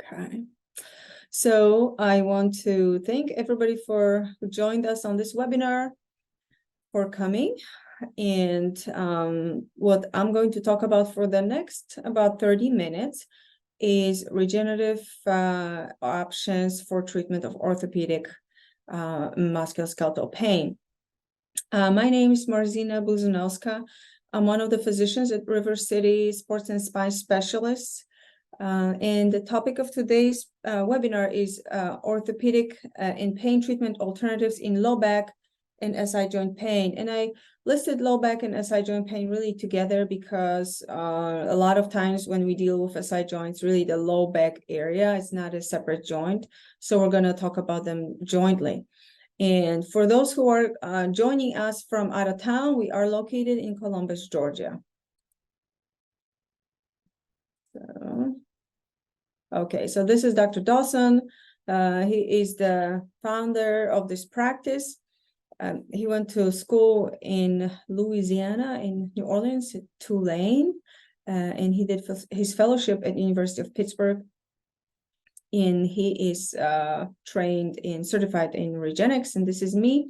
Okay. So I want to thank everybody who joined us on this webinar, for coming. And what I'm going to talk about for the next about 30 minutes is regenerative options for treatment of orthopedic musculoskeletal pain. My name is Marzina Buzunowska. I'm one of the physicians at River City Sports and Spine Specialists. And the topic of today's webinar is orthopedic and pain treatment alternatives in low back and SI joint pain. And I listed low back and SI joint pain really together because a lot of times when we deal with SI joints, really the low back area is not a separate joint. So we're going to talk about them jointly. And for those who are joining us from out of town, we are located in Columbus, Georgia. So this is Dr. Dawson. He is the founder of this practice. He went to school in Louisiana, in New Orleans, at Tulane, and he did his fellowship at the University of Pittsburgh. And he is trained and certified in Regenexx, and this is me.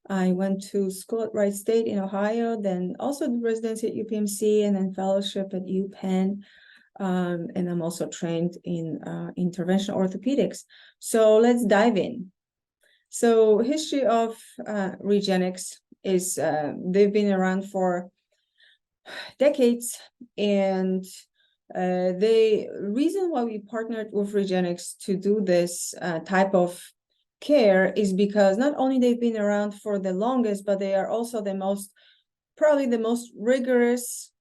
I went to school at Wright State in Ohio, then also the residency at UPMC, and then fellowship at UPenn. And I'm also trained in interventional orthopedics. So let's dive in. So history of Regenexx is they've been around for decades, and the reason why we partnered with Regenexx to do this type of care is because not only they've been around for the longest, but they are also probably the most rigorous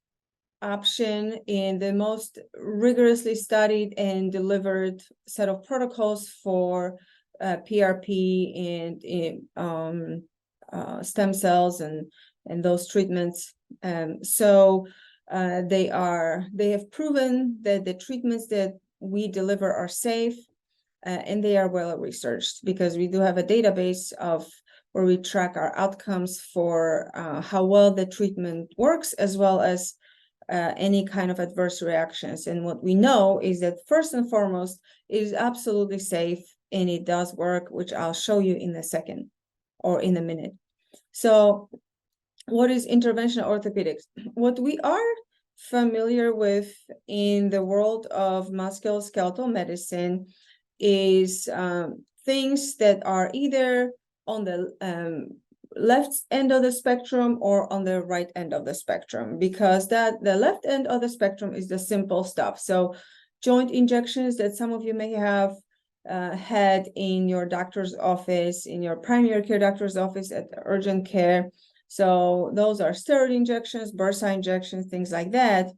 option in the most rigorously studied and delivered set of protocols for PRP and stem cells and those treatments. So they have proven that the treatments that we deliver are safe and they are well researched, because we do have a database where we track our outcomes for how well the treatment works, as well as any kind of adverse reactions. And what we know is that first and foremost, it is absolutely safe and it does work, which I'll show you in a second or in a minute. So what is interventional orthopedics? What we are familiar with in the world of musculoskeletal medicine is things that are either on the left end of the spectrum or on the right end of the spectrum, because the left end of the spectrum is the simple stuff. So joint injections that some of you may have had in your doctor's office, in your primary care doctor's office, at the urgent care. So those are steroid injections, bursa injections, things like that.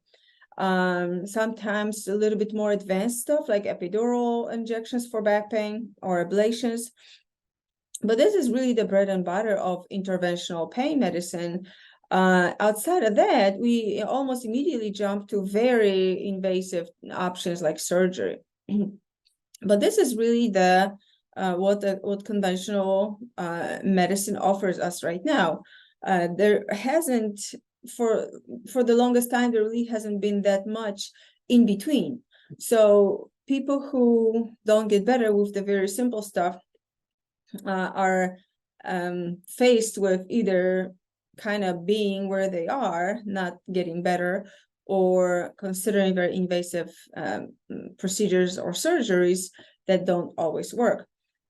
Sometimes a little bit more advanced stuff like epidural injections for back pain or ablations. But this is really the bread and butter of interventional pain medicine. Outside of that, we almost immediately jump to very invasive options like surgery. But this is really what conventional medicine offers us right now. There hasn't, for the longest time, there really hasn't been that much in between. So people who don't get better with the very simple stuff are faced with either kind of being where they are, not getting better, or considering very invasive procedures or surgeries that don't always work.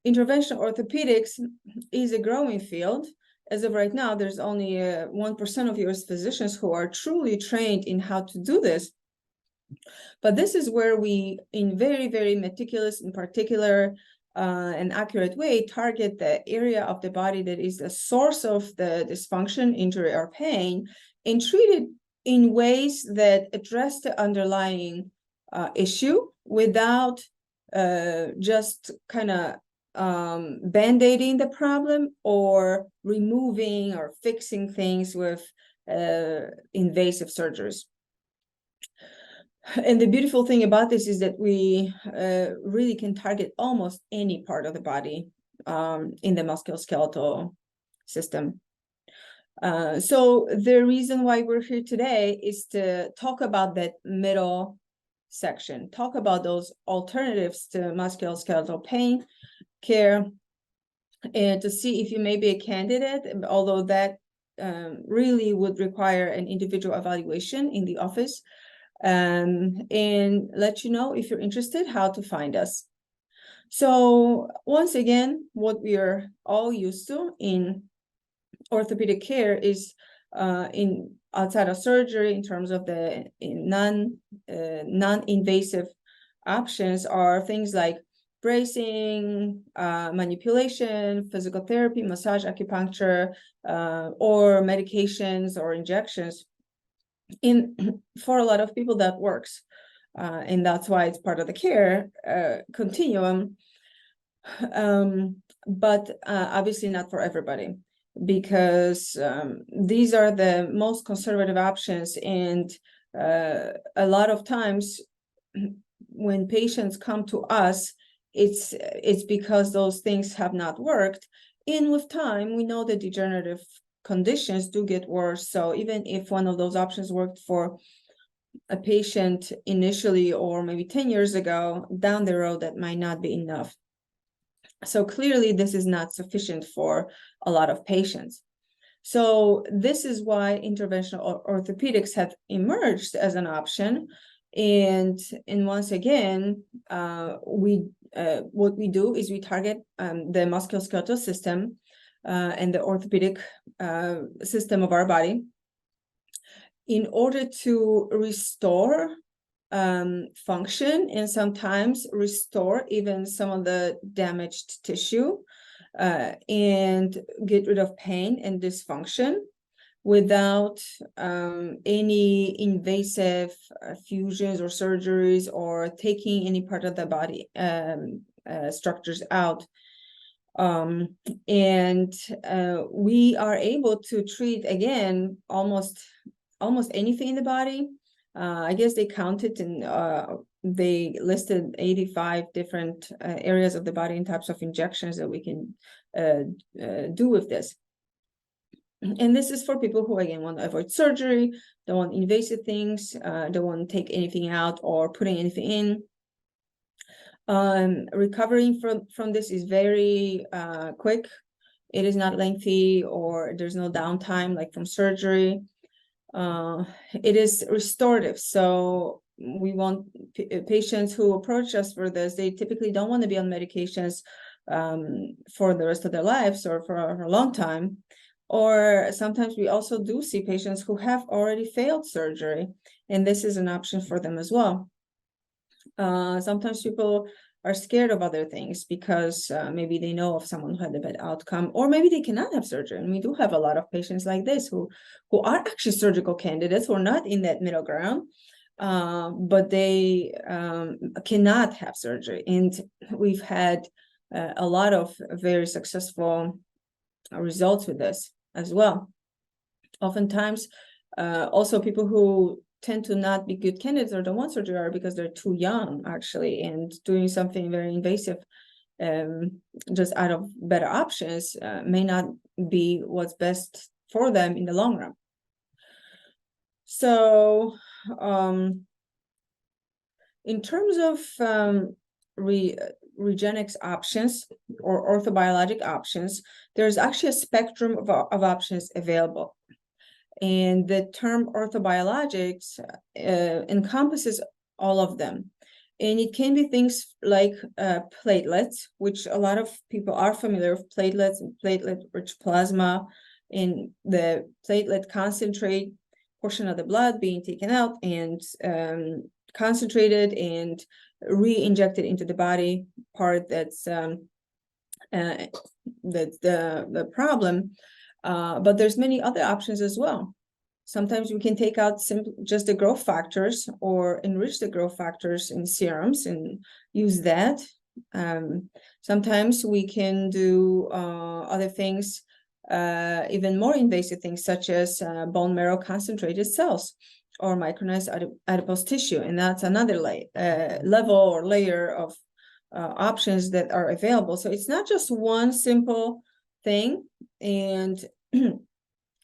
Interventional orthopedics is a growing field. As of right now, there's only 1% of US physicians who are truly trained in how to do this. But this is where we, in very, very meticulous and particular and accurate way, target the area of the body that is the source of the dysfunction, injury, or pain, and treat it in ways that address the underlying issue without just kind of band-aiding the problem or removing or fixing things with invasive surgeries. And the beautiful thing about this is that we really can target almost any part of the body in the musculoskeletal system. So the reason why we're here today is to talk about that middle section, talk about those alternatives to musculoskeletal pain care, and to see if you may be a candidate, although that really would require an individual evaluation in the office, and let you know if you're interested how to find us. So once again, what we are all used to in orthopedic care is in outside of surgery, in terms of the non-invasive options, are things like bracing, manipulation, physical therapy, massage, acupuncture, or medications or injections. For a lot of people that works, and that's why it's part of the care continuum, but obviously not for everybody, because these are the most conservative options, and a lot of times when patients come to us, it's because those things have not worked, and with time we know that degenerative conditions do get worse. So even if one of those options worked for a patient initially, or maybe 10 years ago, down the road that might not be enough. So clearly this is not sufficient for a lot of patients. So this is why interventional orthopedics have emerged as an option. And once again, what we do is we target the musculoskeletal system and the orthopedic system of our body in order to restore function, and sometimes restore even some of the damaged tissue, and get rid of pain and dysfunction without any invasive fusions or surgeries, or taking any part of the body structures out. And we are able to treat, again, almost anything in the body. I guess they counted and they listed 85 different areas of the body and types of injections that we can do with this. And this is for people who, again, want to avoid surgery, don't want invasive things, don't want to take anything out or putting anything in. Recovering from this is very quick. It is not lengthy, or there's no downtime like from surgery. It is restorative. So we want patients who approach us for this, they typically don't want to be on medications for the rest of their lives or for a long time. Or sometimes we also do see patients who have already failed surgery, and this is an option for them as well. Sometimes people are scared of other things because maybe they know of someone who had a bad outcome, or maybe they cannot have surgery. And we do have a lot of patients like this who are actually surgical candidates, who are not in that middle ground, but they cannot have surgery. And we've had a lot of very successful results with this as well. Oftentimes, also people who tend to not be good candidates or don't want surgery are because they're too young, actually, and doing something very invasive just out of better options may not be what's best for them in the long run. So in terms of Regenexx options or orthobiologic options, there's actually a spectrum of options available. And the term orthobiologics encompasses all of them. And it can be things like platelets, which a lot of people are familiar with platelets and platelet-rich plasma, and the platelet concentrate portion of the blood being taken out and concentrated and re-injected into the body part that's the problem. But there's many other options as well. Sometimes we can take out just the growth factors or enrich the growth factors in serums and use that. Sometimes we can do other things, even more invasive things, such as bone marrow concentrated cells or micronized adipose tissue. And that's another level or layer of options that are available. So it's not just one simple thing. And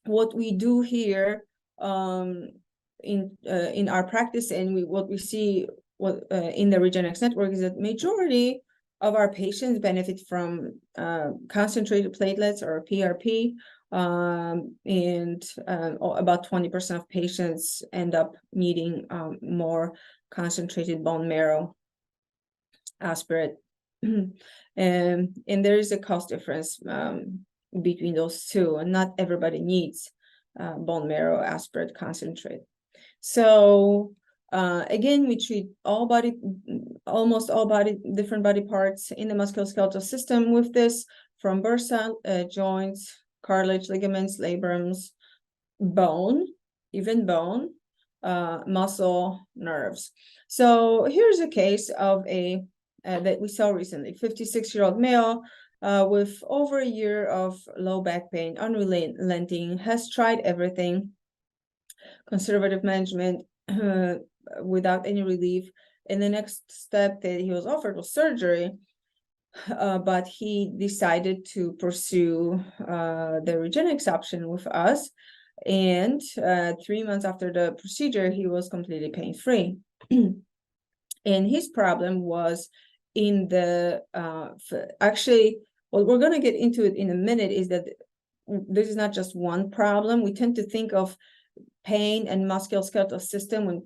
what we do here in our practice, and what we see what in the Regenexx network is that majority of our patients benefit from concentrated platelets or PRP, and about 20% of patients end up needing more concentrated bone marrow aspirate. And there is a cost difference between those two, and not everybody needs bone marrow aspirate concentrate. So again, we treat almost all different body parts in the musculoskeletal system with this, from bursa, joints, cartilage, ligaments, labrums, bone, even bone, muscle, nerves. So here's a case of a that we saw recently, 56-year-old male with over a year of low back pain, unrelenting, has tried everything, conservative management without any relief. And the next step that he was offered was surgery, but he decided to pursue the Regenexx option with us. And 3 months after the procedure, he was completely pain-free. And his problem was in the, actually, what we're going to get into it in a minute is that this is not just one problem. We tend to think of pain and musculoskeletal system when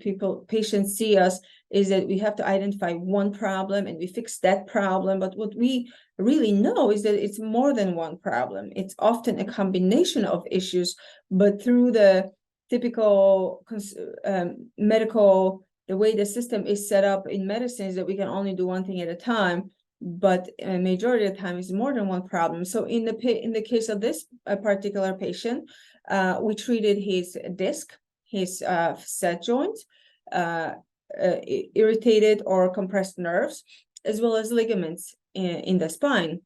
patients see us is that we have to identify one problem and we fix that problem. But what we really know is that it's more than one problem. It's often a combination of issues, but through the typical medical, the way the system is set up in medicine is that we can only do one thing at a time, but a majority of the time is more than one problem. So in the case of this particular patient, we treated his disc, his facet joint, irritated or compressed nerves, as well as ligaments in the spine.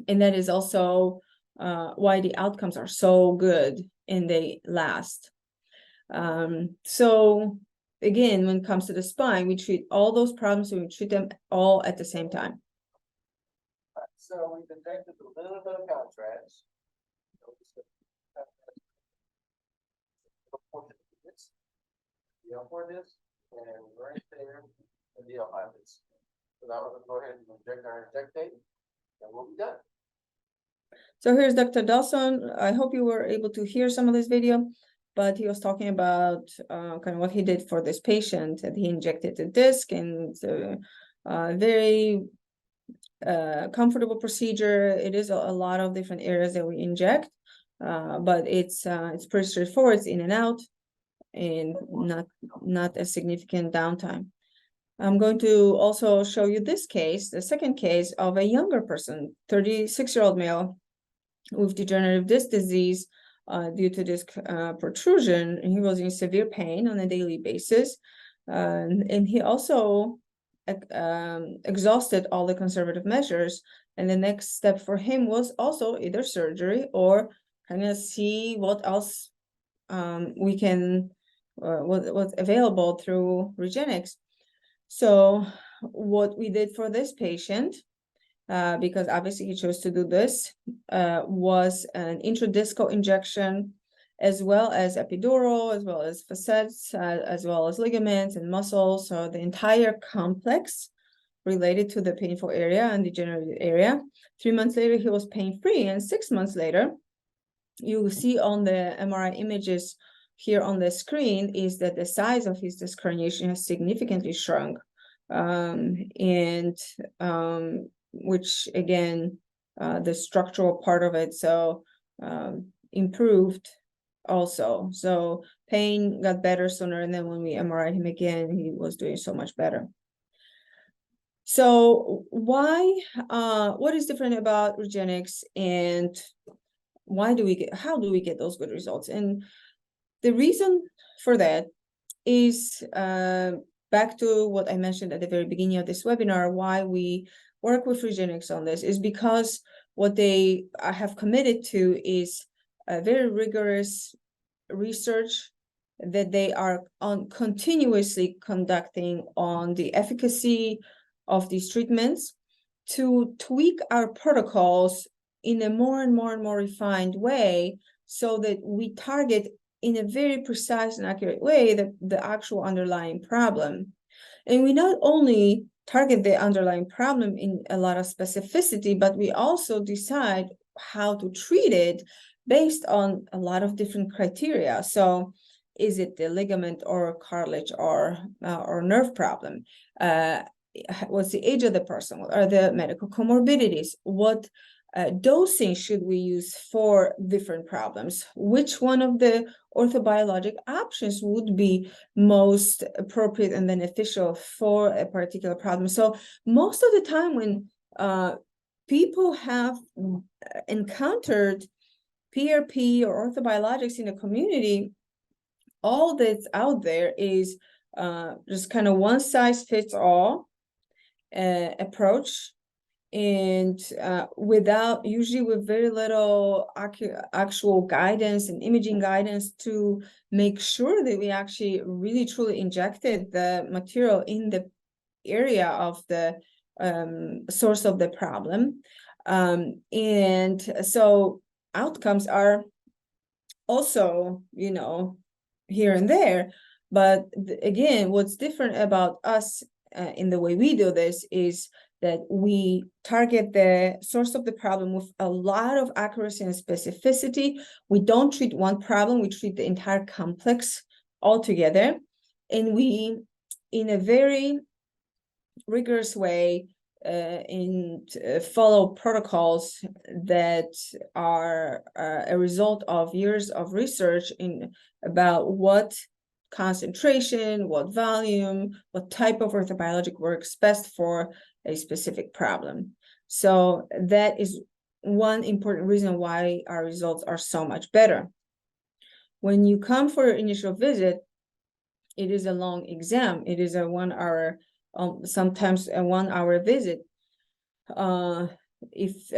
And that is also why the outcomes are so good and they last. So again, when it comes to the spine, we treat all those problems and we treat them all at the same time. So we've injected a little bit of contrast. The upward is, and right there, and the up is. So now we're going to go ahead and inject our injectate, and we'll be done. So here's Dr. Dawson. I hope you were able to hear some of this video, but he was talking about kind of what he did for this patient, and he injected the disc, and very comfortable procedure. It is a lot of different areas that we inject, but it's pretty straightforward. It's in and out, and not a significant downtime. I'm going to also show you this case, the second case of a younger person, 36-year-old male with degenerative disc disease due to disc protrusion. And he was in severe pain on a daily basis. And he also exhausted all the conservative measures. And the next step for him was also either surgery or kind of see what else we can, what's available through Regenexx. So what we did for this patient, because obviously he chose to do this, was an intradiscal injection, as well as epidural, as well as facets, as well as ligaments and muscles. So the entire complex related to the painful area and degenerative area. 3 months later, he was pain-free, and 6 months later, you will see on the MRI images here on the screen is that the size of his disc herniation has significantly shrunk, which again, the structural part of it improved also. So pain got better sooner, and then when we MRI'd him again, he was doing so much better. So what is different about Regenexx, and how do we get those good results? And the reason for that is back to what I mentioned at the very beginning of this webinar, why we work with Regenexx on this is because what they have committed to is a very rigorous research that they are continuously conducting on the efficacy of these treatments to tweak our protocols in a more and more refined way, so that we target in a very precise and accurate way the actual underlying problem. And we not only target the underlying problem in a lot of specificity, but we also decide how to treat it based on a lot of different criteria. So is it the ligament or cartilage or nerve problem? What's the age of the person? What are the medical comorbidities? What dosing should we use for different problems? Which one of the orthobiologic options would be most appropriate and beneficial for a particular problem? So most of the time when people have encountered PRP or orthobiologics in the community, all that's out there is just kind of one size fits all approach, and usually with very little actual guidance and imaging guidance to make sure that we actually really truly injected the material in the area of the source of the problem. And so outcomes are also, here and there, but again, what's different about us in the way we do this is that we target the source of the problem with a lot of accuracy and specificity. We don't treat one problem, we treat the entire complex altogether. And we, in a very rigorous way, follow protocols that are a result of years of research about what concentration, what volume, what type of orthobiologic works best for a specific problem. So that is one important reason why our results are so much better. When you come for your initial visit, it is a long exam. It is a 1 hour, sometimes a 1 hour visit. If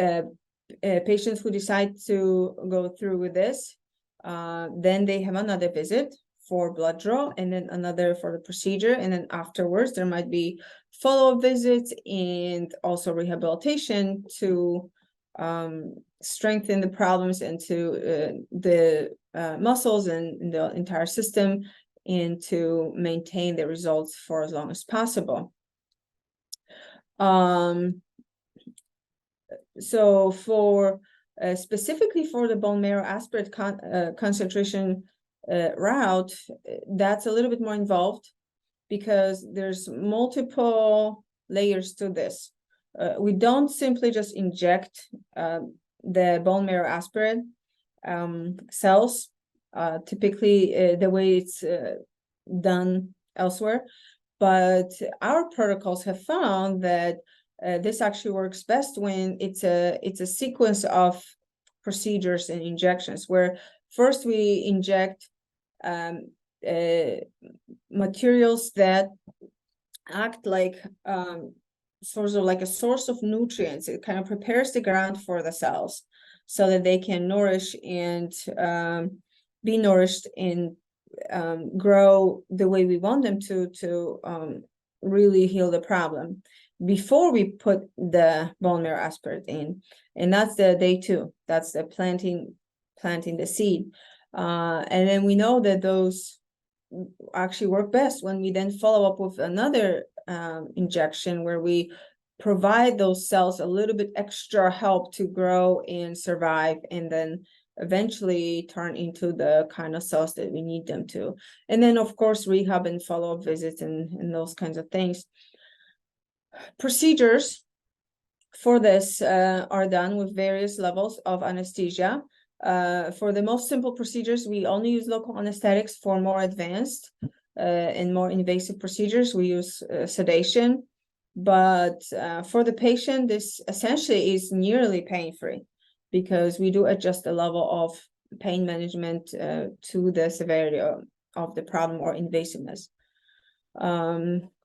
patients who decide to go through with this, then they have another visit for blood draw, and then another for the procedure, and then afterwards there might be follow-up visits and also rehabilitation to strengthen the problems and to the muscles and the entire system, and to maintain the results for as long as possible. So for specifically for the bone marrow aspirate concentration route, that's a little bit more involved because there's multiple layers to this. We don't simply just inject the bone marrow aspirate cells, typically the way it's done elsewhere, but our protocols have found that this actually works best when it's a sequence of procedures and injections, where first we inject materials that act like sort of like a source of nutrients. It kind of prepares the ground for the cells so that they can nourish and be nourished and grow the way we want them to really heal the problem before we put the bone marrow aspirate in. And that's the day 2. That's the planting the seed. And then we know that those actually work best when we then follow up with another injection where we provide those cells a little bit extra help to grow and survive, and then eventually turn into the kind of cells that we need them to. And then of course rehab and follow-up visits and those kinds of things. Procedures for this are done with various levels of anesthesia. For the most simple procedures, we only use local anesthetics. For more advanced and more invasive procedures, we use sedation. But for the patient, this essentially is nearly pain-free because we do adjust the level of pain management to the severity of the problem or invasiveness.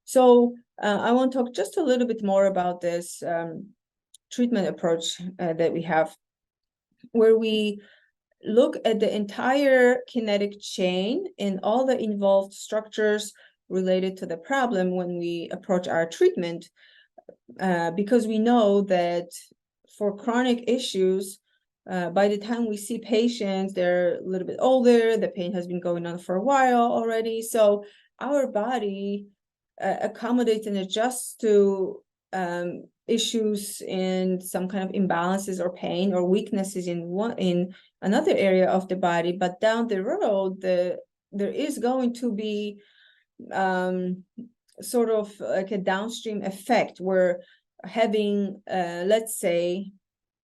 So I want to talk just a little bit more about this treatment approach that we have, where we look at the entire kinetic chain and all the involved structures related to the problem when we approach our treatment, because we know that for chronic issues, by the time we see patients, they're a little bit older, the pain has been going on for a while already. So our body accommodate and adjust to issues in some kind of imbalances or pain or weaknesses in another area of the body, but down the road there is going to be sort of like a downstream effect where having let's say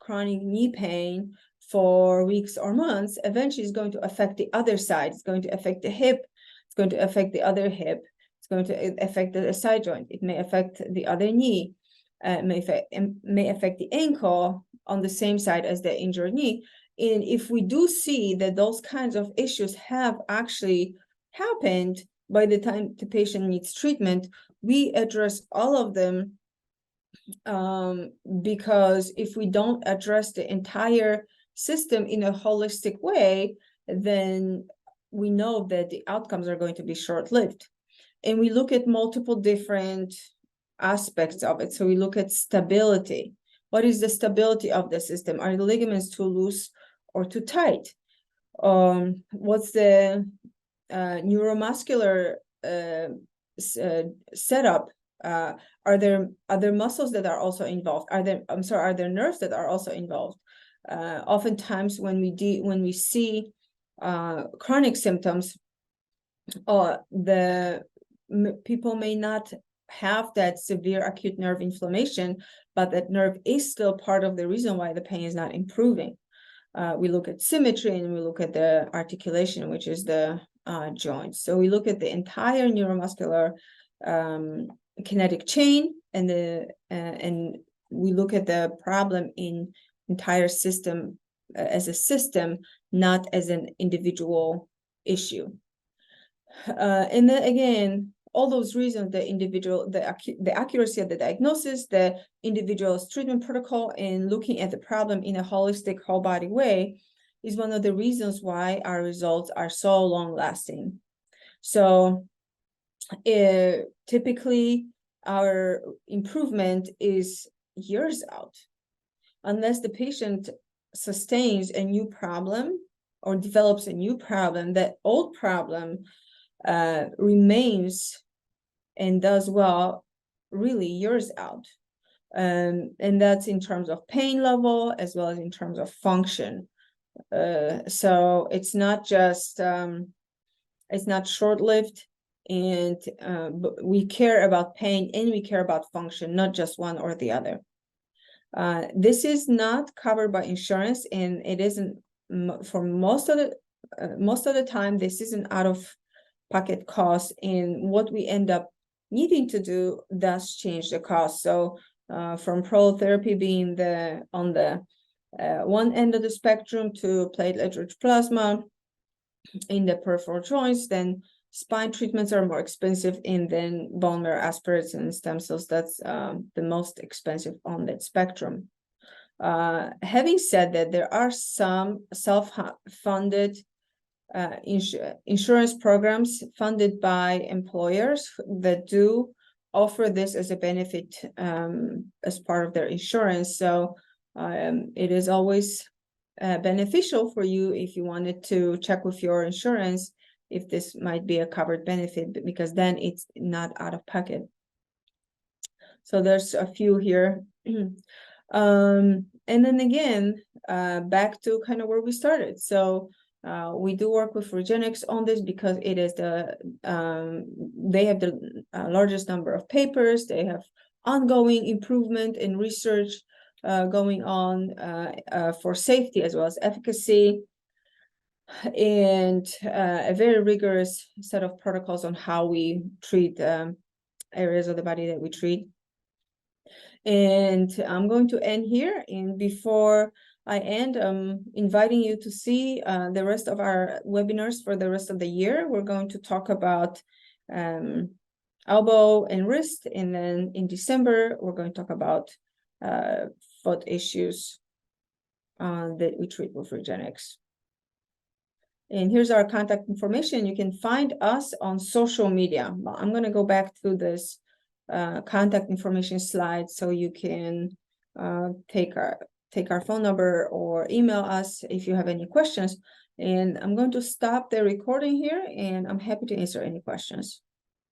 chronic knee pain for weeks or months eventually is going to affect the other side. It's going to affect the hip, it's going to affect the other hip, it's going to affect the side joint, it may affect the other knee, may affect the ankle on the same side as the injured knee. And if we do see that those kinds of issues have actually happened by the time the patient needs treatment, we address all of them, because if we don't address the entire system in a holistic way, then we know that the outcomes are going to be short-lived. And we look at multiple different aspects of it. So we look at stability. What is the stability of the system? Are the ligaments too loose or too tight? What's the neuromuscular setup? Are there other muscles that are also involved? Are there nerves that are also involved? Oftentimes when we see chronic symptoms, the people may not have that severe acute nerve inflammation, but that nerve is still part of the reason why the pain is not improving. We look at symmetry and we look at the articulation, which is the joints. So we look at the entire neuromuscular kinetic chain, and we look at the problem in entire system as a system, not as an individual issue. And then again, all those reasons, the accuracy of the diagnosis, the individual's treatment protocol, and looking at the problem in a holistic, whole body way is one of the reasons why our results are so long lasting. So typically our improvement is years out, unless the patient sustains a new problem or develops a new problem. That old problem remains and does well really years out, and that's in terms of pain level as well as in terms of function. So it's not just it's not short-lived, and but we care about pain and we care about function, not just one or the other. This is not covered by insurance, and it isn't for most of the time. This is an out-of-pocket cost, and what we end up needing to do does change the cost. So from prolotherapy being on the one end of the spectrum to platelet-rich plasma in the peripheral joints, then spine treatments are more expensive, and then bone marrow aspirates and stem cells, that's the most expensive on that spectrum. Having said that, there are some self-funded insurance programs funded by employers that do offer this as a benefit as part of their insurance. So it is always beneficial for you, if you wanted to check with your insurance, if this might be a covered benefit, because then it's not out of pocket. So there's a few here. And then again, back to kind of where we started. So we do work with Regenexx on this because it is they have the largest number of papers. They have ongoing improvement and research going on for safety as well as efficacy, and a very rigorous set of protocols on how we treat areas of the body that we treat. And I'm going to end here, and before I end, I'm inviting you to see the rest of our webinars for the rest of the year. We're going to talk about elbow and wrist, and then in December we're going to talk about foot issues that we treat with Regenexx. And here's our contact information. You can find us on social media. I'm going to go back through this contact information slide so you can take our phone number or email us if you have any questions. And I'm going to stop the recording here, and I'm happy to answer any questions.